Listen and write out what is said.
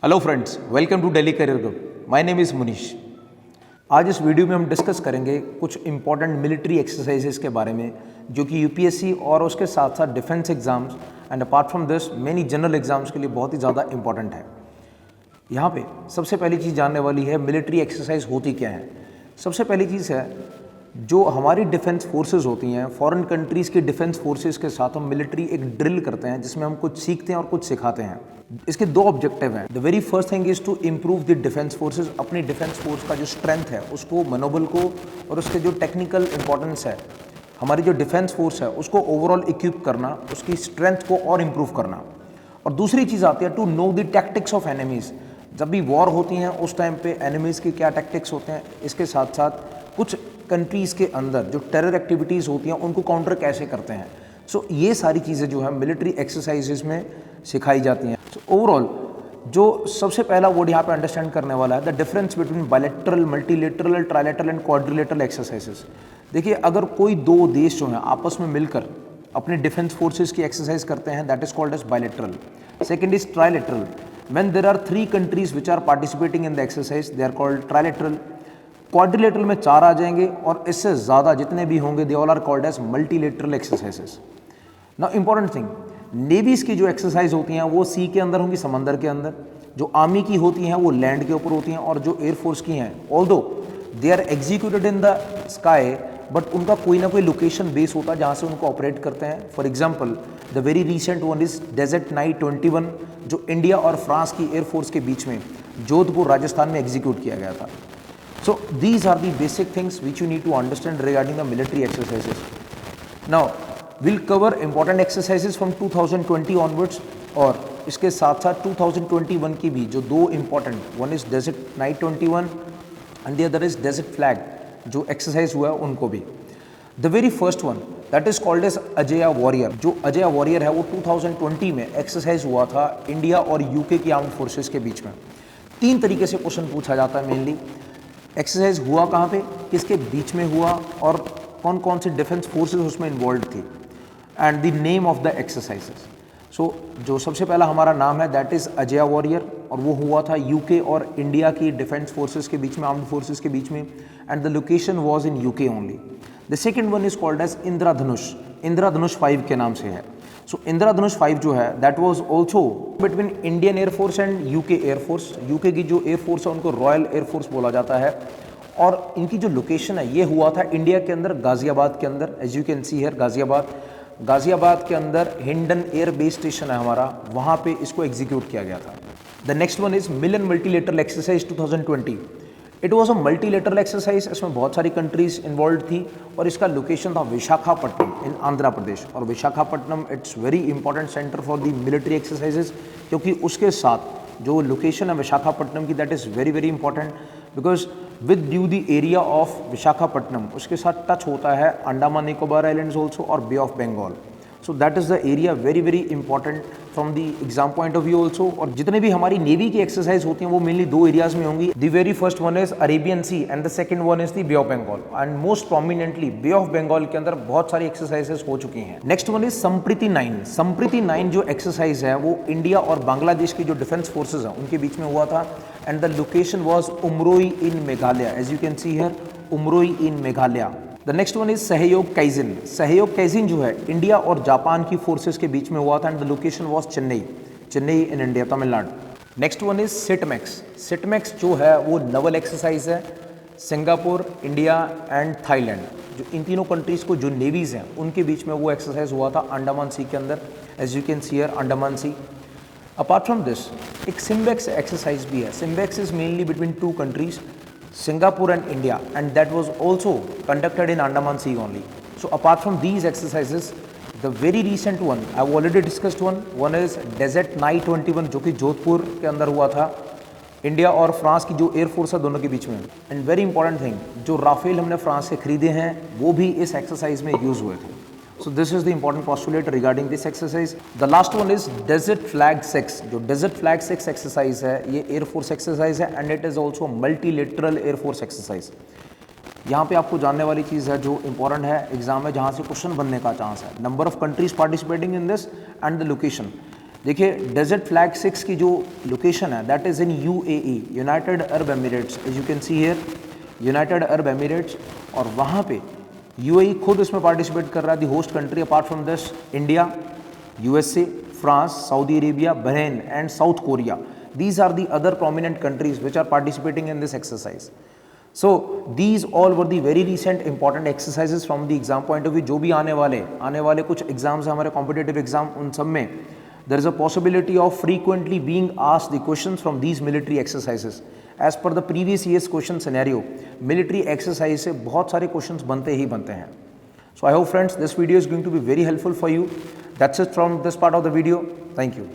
Hello friends, welcome to Delhi career group. My name is Munish. आज इस video में हम डिस्कस करेंगे कुछ इंपॉर्टेंट मिलिट्री एक्सरसाइजेस के बारे में जो कि यूपीएससी और उसके साथ साथ defence exams and apart from this many general exams के लिए बहुत ही ज़्यादा इंपॉर्टेंट है। यहाँ पे सबसे पहली चीज़ जानने वाली है मिलिट्री एक्सरसाइज होती क्या है। सबसे पहली चीज़ है जो हमारी डिफेंस फोर्सेस होती हैं, फॉरेन कंट्रीज़ की डिफेंस फोर्सेस के साथ हम मिलिट्री एक ड्रिल करते हैं जिसमें हम कुछ सीखते हैं और कुछ सिखाते हैं। इसके दो ऑब्जेक्टिव हैं। The very first thing is to improve the defence forces, अपनी डिफेंस फोर्स का जो स्ट्रेंथ है उसको, मनोबल को और उसके जो टेक्निकल इंपॉर्टेंस है, हमारी जो डिफेंस फोर्स है उसको ओवरऑल इक्विप करना, उसकी स्ट्रेंथ को और इम्प्रूव करना। और दूसरी चीज़ आती है to know the tactics of enemies. जब भी वॉर होती हैं उस टाइम पे एनिमीज़ के क्या टैक्टिक्स होते हैं, इसके साथ साथ कुछ कंट्रीज़ के अंदर जो टेरर एक्टिविटीज़ होती हैं उनको काउंटर कैसे करते हैं। सो ये सारी चीज़ें जो है मिलिट्री एक्सरसाइजेज में सिखाई जाती हैं। सो ओवरऑल जो सबसे पहला वर्ड यहाँ पे अंडरस्टैंड करने वाला है the difference between bilateral, multilateral, trilateral and quadrilateral exercises. देखिए, अगर कोई दो देश जो हैं आपस में मिलकर अपने डिफेंस फोर्सेज की एक्सरसाइज करते हैं that is called as bilateral. Second is trilateral. When there are 3 countries which are participating in the exercise they are called trilateral। Quadrilateral में 4 आ जाएंगे और इससे ज़्यादा जितने भी होंगे they all are called as multilateral exercises. Now important thing, navies की जो एक्सरसाइज होती हैं वो सी के अंदर होंगी, समंदर के अंदर। जो आर्मी की होती हैं वो लैंड के ऊपर होती हैं, और जो एयरफोर्स की हैं although they are executed in the sky but उनका कोई ना कोई लोकेशन बेस होता है जहाँ से उनको ऑपरेट करते हैं। For example the very recent one is desert knight 21 जो इंडिया और फ्रांस की एयरफोर्स के बीच में जोधपुर राजस्थान में एग्जीक्यूट किया गया था। So these are the basic things which you need to understand regarding the military exercises. Now we'll cover important exercises from 2020 onwards, और इसके साथ साथ 2021 की भी जो दो important, one is desert night 21 and the other is desert flag जो exercise हुआ है उनको भी। The very first one that is called as Ajaya warrior. जो अजया वॉरियर है वो 2020 में एक्सरसाइज हुआ था इंडिया और यूके की आर्म्ड फोर्सेस के बीच में। 3 तरीके से क्वेश्चन पूछा जाता है मेनली। एक्सरसाइज हुआ कहाँ पे, किसके बीच में हुआ, और कौन कौन से डिफेंस फोर्सेस उसमें इन्वॉल्व थी, and the name of the exercises. So जो सबसे पहला हमारा नाम है दैट इज़ अजया वॉरियर, और वो हुआ था यूके और इंडिया की डिफेंस फोर्सेस के बीच में, आर्म्ड फोर्सेस के बीच में, and the location was in UK only. The second one is called as Indradhanush. Indradhanush 5 के नाम से है। सो इंद्रधनुष 5 जो है that was also between Indian air force and UK air force. UK की जो एयरफोर्स है उनको रॉयल एयरफोर्स बोला जाता है, और इनकी जो लोकेशन है ये हुआ था इंडिया के अंदर, गाजियाबाद के अंदर। As you can see here Ghaziabad के अंदर हिंडन एयर बेस स्टेशन है हमारा, वहाँ पे इसको एग्जीक्यूट किया गया था। The next one is Milan multilateral exercise 2020। It was a multilateral exercise. इसमें बहुत सारी कंट्रीज इन्वॉल्व थी और इसका लोकेशन था विशाखापट्टनम इन आंध्र प्रदेश। और Visakhapatnam it's very important centre for the military exercises, क्योंकि उसके साथ जो लोकेशन है विशाखापट्टनम की that is very very important because with due the area of Visakhapatnam उसके साथ टच होता है अंडमान निकोबार आइलैंड्स ऑल्सो और bay of Bengal. So that is the area very very important from the exam point of view also. और जितने भी हमारी navy की एक्सरसाइज होती हैं वो मेनली 2 एरियाज में होंगी। The very first one is Arabian sea and the second one is the bay of Bengal, and most prominently bay of Bengal के अंदर बहुत सारी एक्सरसाइजेस हो चुकी हैं। Next one is Sampriti 9। Sampriti 9 जो एक्सरसाइज है वो इंडिया और बांग्लादेश की जो डिफेंस फोर्सेज हैं उनके बीच में हुआ था, and the location was Umroi in Meghalaya. As you can see here Umroi in Meghalaya. The next one is Sahyog Kaijin. सहयोग काइजिन जो है इंडिया और जापान की फोर्सेस के बीच में हुआ था, and the location was Chennai in India, Tamil Nadu. Next one is सिटमैक्स। सिटमैक्स जो है वो नवल एक्सरसाइज है सिंगापुर, इंडिया एंड थाईलैंड, जो इन तीनों कंट्रीज़ को जो नेवीज़ हैं उनके बीच में वो एक्सरसाइज हुआ था अंडमान सी के अंदर। As you can see here Andaman sea. Apart from this एक सिम्बेक्स एक्सरसाइज भी है। SIMBEX is mainly between 2 countries, Singapore and India, and that was also conducted in Andaman Sea only. So apart from these exercises, the very recent one I've already discussed one is Desert Night 21 जो कि जोधपुर के अंदर हुआ था, India और France की जो air force है दोनों के बीच में। एंड वेरी इंपॉर्टेंट थिंग, जो राफेल हमने फ्रांस से खरीदे हैं वो भी इस एक्सरसाइज में यूज हुए थे। So this is the important postulate regarding this exercise. The last one is Desert Flag 6। जो Desert Flag 6 एक्सरसाइज है ये एयरफोर्स एक्सरसाइज है, and it is also multilateral air force exercise. यहाँ पे आपको जानने वाली चीज़ है जो इंपॉर्टेंट है एग्जाम में, जहाँ से क्वेश्चन बनने का चांस है। Number of countries participating in this and the location. देखिए डेजर्ट फ्लैग 6 की जो लोकेशन है that is in UAE, United Arab Emirates, as you can see here United Arab Emirates. और वहाँ पे यूएई खुद इसमें पार्टिसिपेट कर रहा है, the host country. Apart from this India, USA, France, Saudi Arabia, Bahrain and south Korea, these are the other prominent countries which are participating in this exercise. So these all were the very recent important exercises from the exam point of view। जो भी आने वाले कुछ exams हैं हमारे competitive exam, उन सब में there is a possibility of frequently being asked the questions from these military exercises। as per the previous year's question scenario, military exercise से बहुत सारे questions बनते ही बनते हैं। So I hope friends this video is going to be very helpful for you। That's it from this part of the video। Thank you।